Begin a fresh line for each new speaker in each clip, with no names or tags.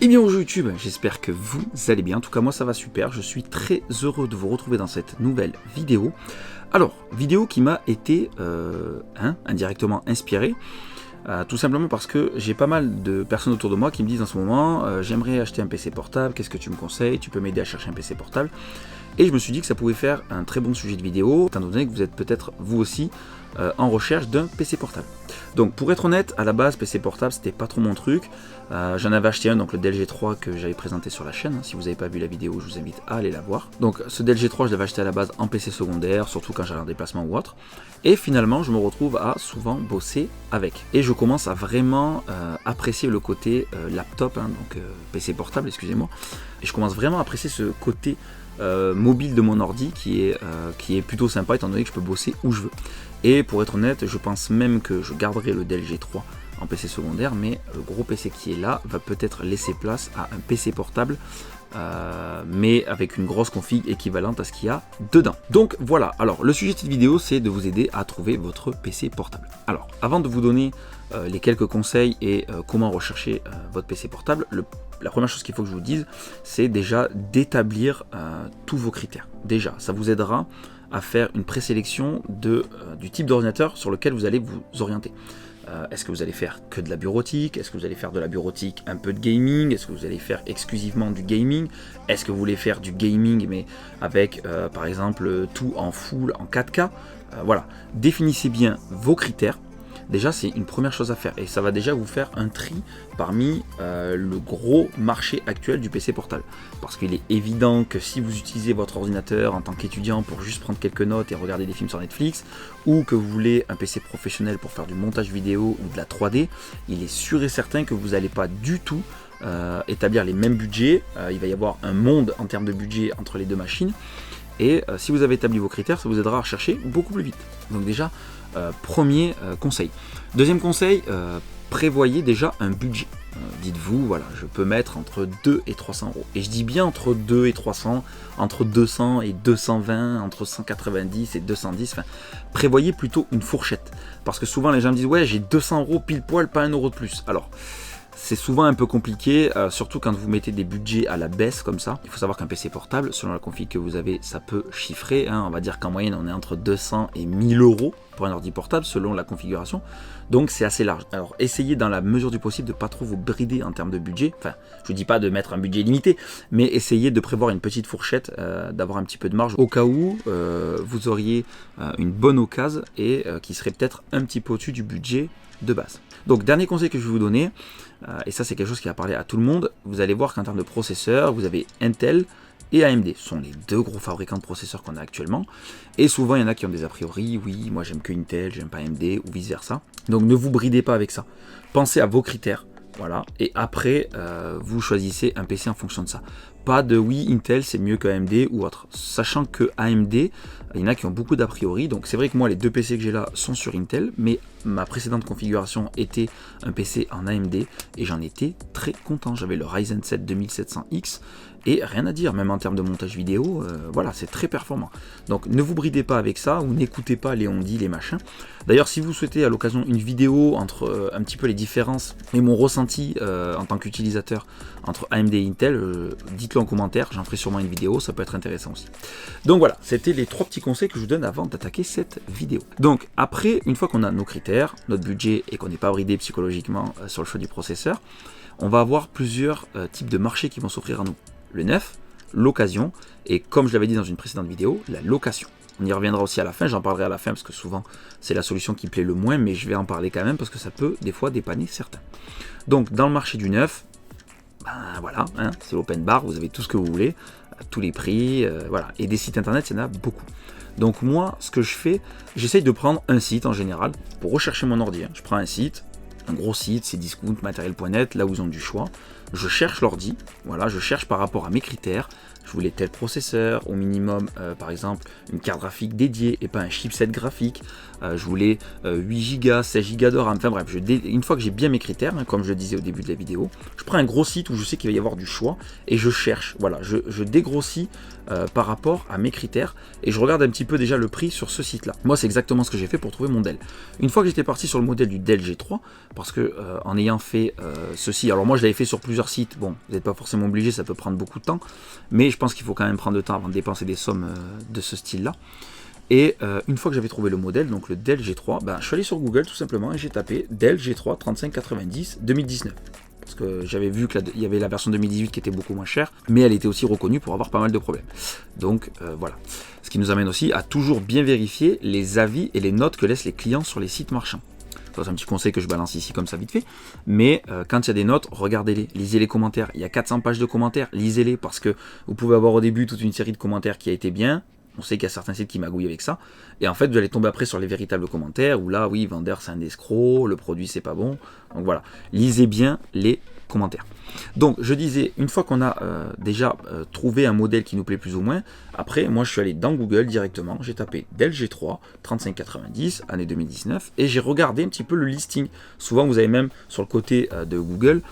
Et bien bonjour YouTube, j'espère que vous allez bien, en tout cas moi ça va super, je suis très heureux de vous retrouver dans cette nouvelle vidéo. Alors, vidéo qui m'a été indirectement inspirée, tout simplement parce que j'ai pas mal de personnes autour de moi qui me disent en ce moment j'aimerais acheter un PC portable, qu'est-ce que tu me conseilles, tu peux m'aider à chercher un PC portable. Et je me suis dit que ça pouvait faire un très bon sujet de vidéo, étant donné que vous êtes peut-être vous aussi en recherche d'un PC portable. Donc pour être honnête, à la base PC portable c'était pas trop mon truc. J'en avais acheté un, donc le Dell G3 que j'avais présenté sur la chaîne. Si vous n'avez pas vu la vidéo, je vous invite à aller la voir. Donc ce Dell G3 je l'avais acheté à la base en PC secondaire, surtout quand j'allais en déplacement ou autre. Et finalement je me retrouve à souvent bosser avec. Et je commence à vraiment apprécier le côté laptop, donc PC portable, excusez-moi. Et je commence vraiment à apprécier ce côté mobile de mon ordi qui est plutôt sympa étant donné que je peux bosser où je veux. Et pour être honnête, je pense même que je garderai le Dell G3 en PC secondaire, mais le gros PC qui est là va peut-être laisser place à un PC portable, mais avec une grosse config équivalente à ce qu'il y a dedans. Donc voilà, alors le sujet de cette vidéo c'est de vous aider à trouver votre PC portable. Alors avant de vous donner les quelques conseils et comment rechercher votre PC portable, la première chose qu'il faut que je vous dise, c'est déjà d'établir tous vos critères. Déjà, ça vous aidera à faire une présélection du type d'ordinateur sur lequel vous allez vous orienter. Est-ce que vous allez faire que de la bureautique? Est-ce que vous allez faire de la bureautique, un peu de gaming? Est-ce que vous allez faire exclusivement du gaming? Est-ce que vous voulez faire du gaming mais avec par exemple tout en full, en 4K? Voilà, définissez bien vos critères. Déjà c'est une première chose à faire et ça va déjà vous faire un tri parmi le gros marché actuel du PC portable, parce qu'il est évident que si vous utilisez votre ordinateur en tant qu'étudiant pour juste prendre quelques notes et regarder des films sur Netflix, ou que vous voulez un PC professionnel pour faire du montage vidéo ou de la 3D, il est sûr et certain que vous n'allez pas du tout établir les mêmes budgets. Il va y avoir un monde en termes de budget entre les deux machines. Et si vous avez établi vos critères, ça vous aidera à rechercher beaucoup plus vite. Donc déjà, premier conseil. Deuxième conseil, prévoyez déjà un budget. Dites-vous, voilà, je peux mettre entre 2 et 300 euros. Et je dis bien entre 2 et 300, entre 200 et 220, entre 190 et 210. Enfin, prévoyez plutôt une fourchette. Parce que souvent les gens me disent, ouais, j'ai 200 euros pile poil, pas 1 euro de plus. Alors, c'est souvent un peu compliqué, surtout quand vous mettez des budgets à la baisse comme ça. Il faut savoir qu'un PC portable, selon la config que vous avez, ça peut chiffrer. On va dire qu'en moyenne, on est entre 200 et 1000 euros pour un ordi portable, selon la configuration. Donc c'est assez large. Alors essayez dans la mesure du possible de ne pas trop vous brider en termes de budget. Enfin, je ne dis pas de mettre un budget limité, mais essayez de prévoir une petite fourchette, d'avoir un petit peu de marge, au cas où vous auriez une bonne occasion et qui serait peut-être un petit peu au-dessus du budget de base. Donc dernier conseil que je vais vous donner, et ça c'est quelque chose qui va parler à tout le monde, vous allez voir qu'en termes de processeurs, vous avez Intel et AMD. Ce sont les deux gros fabricants de processeurs qu'on a actuellement. Et souvent il y en a qui ont des a priori, oui moi j'aime que Intel, j'aime pas AMD ou vice versa. Donc ne vous bridez pas avec ça. Pensez à vos critères, voilà, et après vous choisissez un PC en fonction de ça. Pas de oui, Intel c'est mieux que AMD ou autre. Sachant que AMD, il y en a qui ont beaucoup d'a priori. Donc c'est vrai que moi les deux PC que j'ai là sont sur Intel, mais ma précédente configuration était un PC en AMD et j'en étais très content. J'avais le Ryzen 7 2700X et rien à dire, même en termes de montage vidéo, voilà, c'est très performant. Donc ne vous bridez pas avec ça ou n'écoutez pas les on-dit, les machins. D'ailleurs, si vous souhaitez à l'occasion une vidéo entre un petit peu les différences et mon ressenti en tant qu'utilisateur entre AMD et Intel, dites-le en commentaire, j'en ferai sûrement une vidéo, ça peut être intéressant aussi. Donc voilà, c'était les 3 petits conseils que je vous donne avant d'attaquer cette vidéo. Donc après, une fois qu'on a nos critères, notre budget et qu'on n'est pas bridé psychologiquement sur le choix du processeur, on va avoir plusieurs types de marchés qui vont s'offrir à nous. Le neuf, l'occasion, et comme je l'avais dit dans une précédente vidéo, la location. On y reviendra aussi à la fin, j'en parlerai à la fin parce que souvent c'est la solution qui plaît le moins, mais je vais en parler quand même parce que ça peut des fois dépanner certains. Donc dans le marché du neuf, ben voilà, c'est l'open bar, vous avez tout ce que vous voulez, tous les prix, voilà, et des sites internet, il y en a beaucoup. Donc moi, ce que je fais, j'essaye de prendre un site en général pour rechercher mon ordi. Je prends un site, un gros site, c'est discount, matériel.net, là où ils ont du choix. Je cherche l'ordi, voilà, je cherche par rapport à mes critères. Je voulais tel processeur, au minimum, par exemple, une carte graphique dédiée et pas un chipset graphique. Je voulais 8 Go, 16 Go de RAM. Enfin bref, une fois que j'ai bien mes critères, comme je le disais au début de la vidéo, je prends un gros site où je sais qu'il va y avoir du choix et je cherche. Voilà, je dégrossis par rapport à mes critères et je regarde un petit peu déjà le prix sur ce site-là. Moi, c'est exactement ce que j'ai fait pour trouver mon Dell. Une fois que j'étais parti sur le modèle du Dell G3, parce que en ayant fait ceci, alors moi je l'avais fait sur plusieurs plusieurs sites, bon, vous n'êtes pas forcément obligé, ça peut prendre beaucoup de temps, mais je pense qu'il faut quand même prendre le temps avant de dépenser des sommes de ce style-là. Et une fois que j'avais trouvé le modèle, donc le Dell G3, ben, je suis allé sur Google tout simplement et j'ai tapé Dell G3 3590 2019. Parce que j'avais vu qu'il y avait la version 2018 qui était beaucoup moins chère, mais elle était aussi reconnue pour avoir pas mal de problèmes. Donc voilà. Ce qui nous amène aussi à toujours bien vérifier les avis et les notes que laissent les clients sur les sites marchands. C'est un petit conseil que je balance ici comme ça vite fait. Mais quand il y a des notes, regardez-les, lisez les commentaires. Il y a 400 pages de commentaires, lisez-les parce que vous pouvez avoir au début toute une série de commentaires qui a été bien. On sait qu'il y a certains sites qui magouillent avec ça. Et en fait, vous allez tomber après sur les véritables commentaires où là, oui, vendeur c'est un escroc, le produit c'est pas bon. Donc voilà, lisez bien les commentaires. Donc je disais, une fois qu'on a déjà trouvé un modèle qui nous plaît plus ou moins, après moi je suis allé dans Google directement, j'ai tapé Dell G3 3590 année 2019 et j'ai regardé un petit peu le listing. Souvent vous avez même sur le côté de Google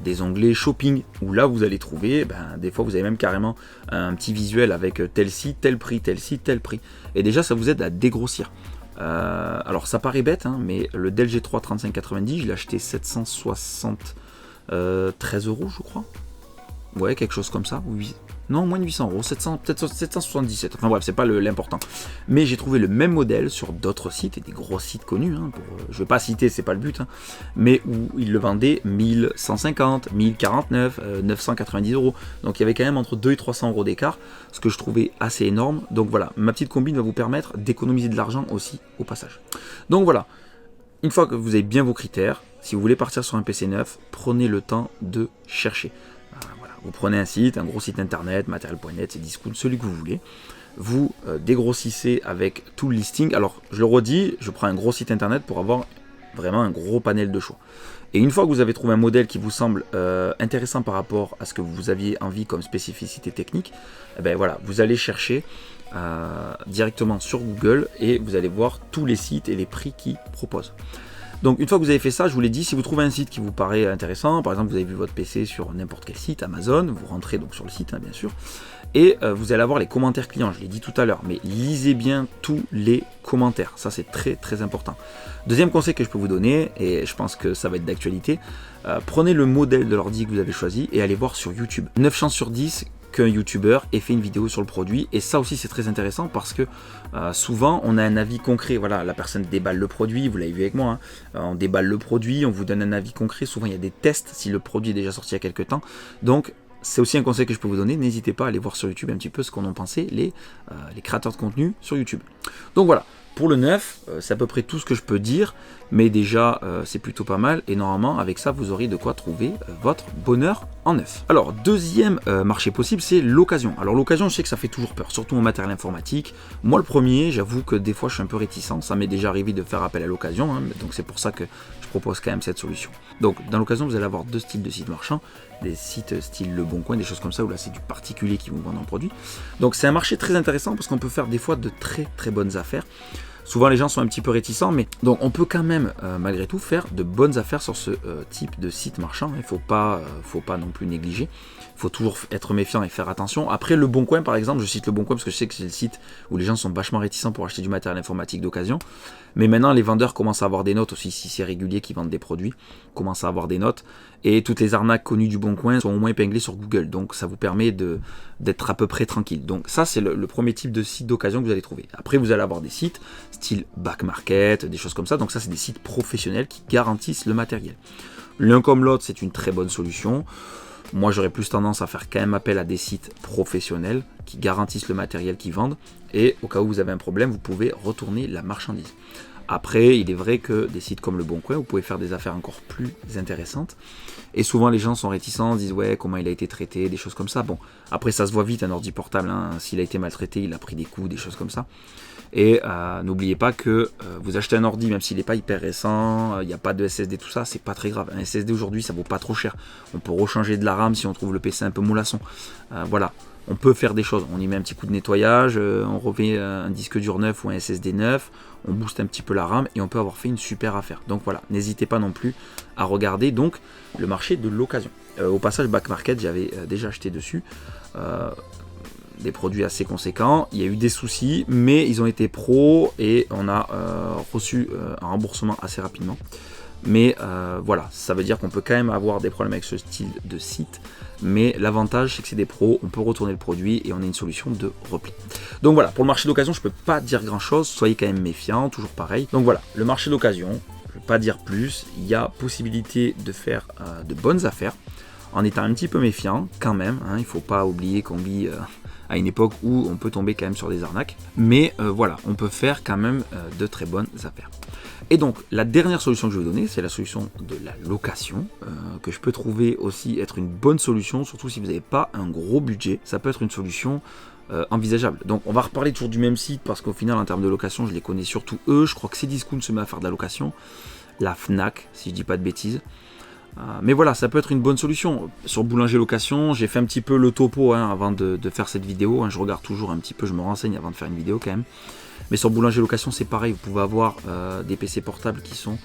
des onglets shopping où là vous allez trouver, des fois vous avez même carrément un petit visuel avec tel site, tel prix, tel site, tel prix. Et déjà ça vous aide à dégrossir. Alors ça paraît bête, hein, mais le Dell G3 3590, je l'ai acheté 773 euros je crois. Ouais, quelque chose comme ça. Oui. Non, moins de 800 euros, 700, peut-être 777. Enfin bref, c'est pas l'important. Mais j'ai trouvé le même modèle sur d'autres sites, et des gros sites connus. Hein, je ne vais pas citer, c'est pas le but. Hein, mais où ils le vendaient 1150, 1049, 990 euros. Donc il y avait quand même entre 200 et 300 euros d'écart, ce que je trouvais assez énorme. Donc voilà, ma petite combine va vous permettre d'économiser de l'argent aussi au passage. Donc voilà, une fois que vous avez bien vos critères, si vous voulez partir sur un PC neuf, prenez le temps de chercher. Vous prenez un site, un gros site internet, matériel.net, c'est Discount, celui que vous voulez. Vous dégrossissez avec tout le listing. Alors, je le redis, je prends un gros site internet pour avoir vraiment un gros panel de choix. Et une fois que vous avez trouvé un modèle qui vous semble intéressant par rapport à ce que vous aviez envie comme spécificité technique, eh ben voilà, vous allez chercher directement sur Google et vous allez voir tous les sites et les prix qu'ils proposent. Donc une fois que vous avez fait ça, je vous l'ai dit, si vous trouvez un site qui vous paraît intéressant, par exemple vous avez vu votre PC sur n'importe quel site, Amazon, vous rentrez donc sur le site, hein, bien sûr, et vous allez avoir les commentaires clients, je l'ai dit tout à l'heure, mais lisez bien tous les commentaires, ça c'est très très important. Deuxième conseil que je peux vous donner, et je pense que ça va être d'actualité, prenez le modèle de l'ordi que vous avez choisi et allez voir sur YouTube. 9 chances sur 10 qu'un youtubeur ait fait une vidéo sur le produit, et ça aussi c'est très intéressant parce que souvent on a un avis concret. Voilà, la personne déballe le produit, vous l'avez vu avec moi, hein, on déballe le produit, on vous donne un avis concret, souvent il y a des tests si le produit est déjà sorti il y a quelques temps. Donc c'est aussi un conseil que je peux vous donner, n'hésitez pas à aller voir sur YouTube un petit peu ce qu'en ont pensé les créateurs de contenu sur YouTube. Donc voilà, pour le neuf, c'est à peu près tout ce que je peux dire, mais déjà c'est plutôt pas mal, et normalement avec ça vous aurez de quoi trouver votre bonheur en neuf. Alors deuxième marché possible, c'est l'occasion. Alors l'occasion, je sais que ça fait toujours peur, surtout en matériel informatique. Moi le premier, j'avoue que des fois je suis un peu réticent, ça m'est déjà arrivé de faire appel à l'occasion, hein, donc c'est pour ça que je propose quand même cette solution. Donc dans l'occasion vous allez avoir deux styles de sites marchands, des sites style Le Bon Coin, des choses comme ça, où là c'est du particulier qui vous vend un produit. Donc c'est un marché très intéressant parce qu'on peut faire des fois de très très bonnes affaires. Souvent les gens sont un petit peu réticents, mais donc on peut quand même malgré tout faire de bonnes affaires sur ce type de site marchand. Il ne faut pas non plus négliger. Il faut toujours être méfiant et faire attention. Après Le Bon Coin par exemple, je cite Le Bon Coin parce que je sais que c'est le site où les gens sont vachement réticents pour acheter du matériel informatique d'occasion. Mais maintenant les vendeurs commencent à avoir des notes aussi, si c'est régulier qu'ils vendent des produits, commencent à avoir des notes. Et toutes les arnaques connues du Bon Coin sont au moins épinglées sur Google. Donc ça vous permet d'être à peu près tranquille. Donc ça c'est le premier type de site d'occasion que vous allez trouver. Après vous allez avoir des sites style back market, des choses comme ça. Donc ça c'est des sites professionnels qui garantissent le matériel. L'un comme l'autre c'est une très bonne solution. Moi j'aurais plus tendance à faire quand même appel à des sites professionnels qui garantissent le matériel qu'ils vendent. Et au cas où vous avez un problème, vous pouvez retourner la marchandise. Après, il est vrai que des sites comme Le Bon Coin, vous pouvez faire des affaires encore plus intéressantes. Et souvent, les gens sont réticents, disent ouais, comment il a été traité, des choses comme ça. Bon, après, ça se voit vite, un ordi portable, hein, s'il a été maltraité, il a pris des coups, des choses comme ça. Et n'oubliez pas que vous achetez un ordi, même s'il n'est pas hyper récent, il n'y a pas de SSD, tout ça, c'est pas très grave. Un SSD aujourd'hui, ça vaut pas trop cher. On peut rechanger de la RAM si on trouve le PC un peu mollasson. Voilà. On peut faire des choses, on y met un petit coup de nettoyage, on refait un disque dur neuf ou un SSD neuf, on booste un petit peu la RAM et on peut avoir fait une super affaire. Donc voilà, n'hésitez pas non plus à regarder donc le marché de l'occasion. Au passage, Back Market, j'avais déjà acheté dessus des produits assez conséquents. Il y a eu des soucis, mais ils ont été pros et on a reçu un remboursement assez rapidement. Mais voilà, ça veut dire qu'on peut quand même avoir des problèmes avec ce style de site. Mais l'avantage, c'est que c'est des pros, on peut retourner le produit et on a une solution de repli. Donc voilà, pour le marché d'occasion, je ne peux pas dire grand-chose, soyez quand même méfiants, toujours pareil. Donc voilà, le marché d'occasion, je ne vais pas dire plus, il y a possibilité de faire de bonnes affaires, en étant un petit peu méfiant quand même, hein, il ne faut pas oublier qu'on vit à une époque où on peut tomber quand même sur des arnaques. Mais voilà, on peut faire quand même de très bonnes affaires. Et donc, la dernière solution que je vais vous donner, c'est la solution de la location, que je peux trouver aussi être une bonne solution, surtout si vous n'avez pas un gros budget. Ça peut être une solution envisageable. Donc, on va reparler toujours du même site, parce qu'au final, en termes de location, je les connais surtout eux. Je crois que Cdiscount se met à faire de la location. La Fnac, si je dis pas de bêtises. Mais voilà, ça peut être une bonne solution. Sur Boulanger Location, j'ai fait un petit peu le topo avant de faire cette vidéo. Je regarde toujours un petit peu, je me renseigne avant de faire une vidéo quand même. Mais sur Boulanger Location, c'est pareil, vous pouvez avoir des PC portables qui sont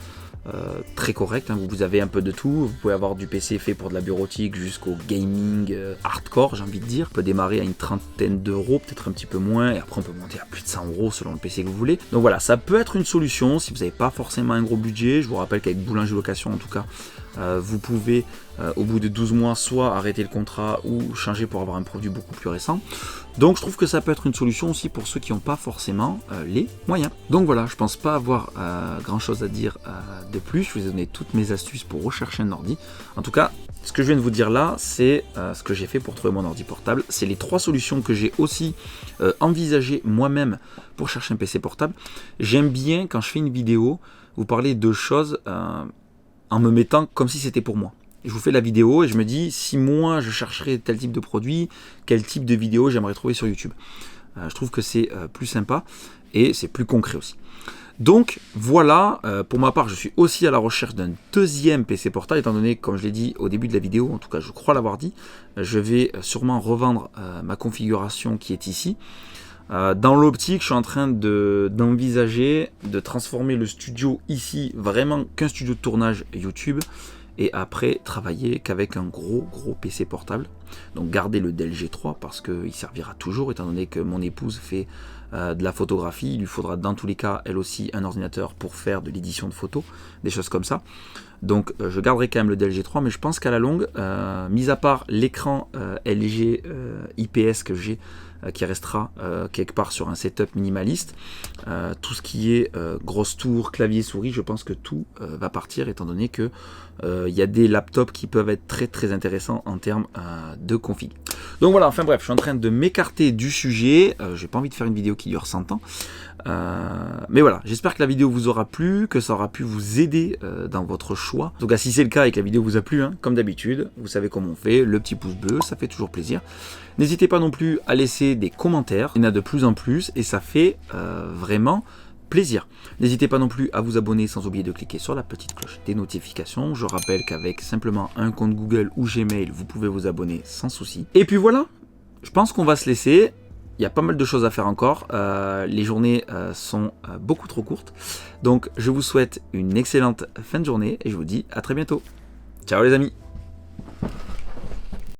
très corrects. Vous avez un peu de tout. Vous pouvez avoir du PC fait pour de la bureautique jusqu'au gaming hardcore, j'ai envie de dire. On peut démarrer à une trentaine d'euros, peut-être un petit peu moins, et après on peut monter à plus de 100 euros selon le PC que vous voulez. Donc voilà, ça peut être une solution si vous n'avez pas forcément un gros budget. Je vous rappelle qu'avec Boulanger Location, en tout cas, vous pouvez au bout de 12 mois soit arrêter le contrat ou changer pour avoir un produit beaucoup plus récent. Donc je trouve que ça peut être une solution aussi pour ceux qui n'ont pas forcément les moyens. Donc voilà, je pense pas avoir grand chose à dire de plus. Je vous ai donné toutes mes astuces pour rechercher un ordi. En tout cas, ce que je viens de vous dire là, c'est ce que j'ai fait pour trouver mon ordi portable. C'est les 3 solutions que j'ai aussi envisagées moi-même pour chercher un PC portable. J'aime bien quand je fais une vidéo, vous parler de choses en me mettant comme si c'était pour moi. Je vous fais la vidéo et je me dis, si moi je chercherais tel type de produit, quel type de vidéo j'aimerais trouver sur YouTube. Je trouve que c'est plus sympa et c'est plus concret aussi. Donc voilà, pour ma part, je suis aussi à la recherche d'un deuxième PC portable, étant donné, comme je l'ai dit au début de la vidéo, en tout cas je crois l'avoir dit, je vais sûrement revendre ma configuration qui est ici. Dans l'optique, je suis en train d'envisager de transformer le studio ici vraiment qu'un studio de tournage YouTube et après travailler qu'avec un gros PC portable. Donc garder le Dell G3 parce qu'il servira toujours, étant donné que mon épouse fait de la photographie. Il lui faudra dans tous les cas elle aussi un ordinateur pour faire de l'édition de photos, des choses comme ça. Donc je garderai quand même le Dell G3, mais je pense qu'à la longue, mis à part l'écran LG IPS que j'ai, qui restera quelque part sur un setup minimaliste, tout ce qui est grosse tour, clavier, souris, je pense que tout va partir, étant donné que il y a des laptops qui peuvent être très intéressants en termes de config. Donc voilà, enfin bref, je suis en train de m'écarter du sujet, j'ai pas envie de faire une vidéo qui dure 100 ans. Mais voilà, j'espère que la vidéo vous aura plu, que ça aura pu vous aider dans votre choix. En tout cas, si c'est le cas et que la vidéo vous a plu, comme d'habitude, vous savez comment on fait, le petit pouce bleu, ça fait toujours plaisir. N'hésitez pas non plus à laisser des commentaires, il y en a de plus en plus et ça fait vraiment plaisir. N'hésitez pas non plus à vous abonner sans oublier de cliquer sur la petite cloche des notifications. Je rappelle qu'avec simplement un compte Google ou Gmail, vous pouvez vous abonner sans souci. Et puis voilà, je pense qu'on va se laisser. Il y a pas mal de choses à faire encore. Les journées sont beaucoup trop courtes. Donc je vous souhaite une excellente fin de journée et je vous dis à très bientôt. Ciao les amis!